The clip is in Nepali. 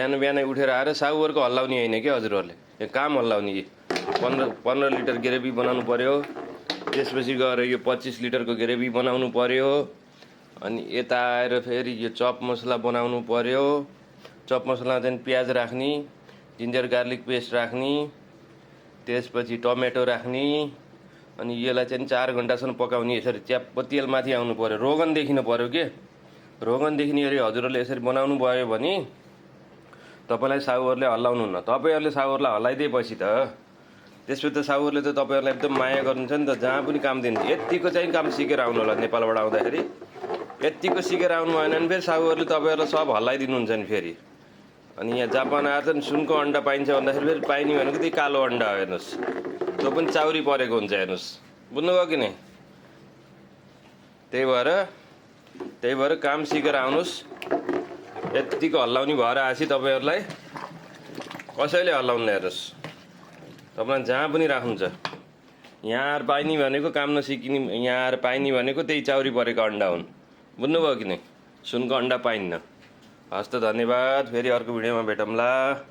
बिहान बिहानै उठेर आएर साउवरको हल्लाउने होइन क्या हजुरहरूले, यो काम हल्लाउने। 15 लिटर ग्रेभी बनाउनु पर्यो, त्यसपछि गएर यो 25 लिटरको ग्रेभी बनाउनु पर्यो। अनि यता आएर फेरि यो चप मसला बनाउनु पर्यो। चप मसलामा चाहिँ प्याज राख्ने, जिन्जर गार्लिक पेस्ट राख्ने, त्यसपछि टमेटो राख्ने। अनि यसलाई चाहिँ 4 घन्टासम्म पकाउने। यसरी च्याप्प तेल माथि आउनु पर्यो, रोगन देखिनु पर्यो के। रोगन देखिने गरी हजुरहरूले यसरी बनाउनु भयो भने तपाईँलाई साउवरले हल्लाउनुहुन्न। तपाईँहरूले साउवरलाई हल्लाइदिएपछि त त्यसपछि त साउवरले त तपाईँहरूलाई एकदम माया गर्नुहुन्छ नि त, जहाँ पनि काम दिन्छ। यतिको चाहिँ काम सिकेर आउनु होला नेपालबाट आउँदाखेरि। यतिको सिकेर आउनु भएन भने फेरि साउवरले तपाईँहरूलाई सब हल्लाइदिनुहुन्छ नि फेरि। अनि यहाँ जापान आएर चाहिँ सुनको अन्डा पाइन्छ भन्दाखेरि फेरि पाइने भनेको त्यही कालो अन्डा हो। हेर्नुहोस्, त्यो पनि चाउरी परेको हुन्छ। हेर्नुहोस्, बुझ्नुभयो कि नै? त्यही भएर काम सिकेर आउनुहोस्। यतिको हल्लाउने भएर आएपछि तपाईँहरूलाई कसैले हल्लाउन्न। हेर्नुहोस्, तपाईँलाई जहाँ पनि राख्नुहुन्छ। यहाँ आएर पाइने भनेको काम नसिकिने, यहाँ आएर पाइने भनेको त्यही चाउरी परेको अन्डा हुन्। बुझ्नुभयो कि नै? सुनको अन्डा पाइन्न। हस् त, धन्यवाद। फेरि अर्को भिडियोमा भेटौँला।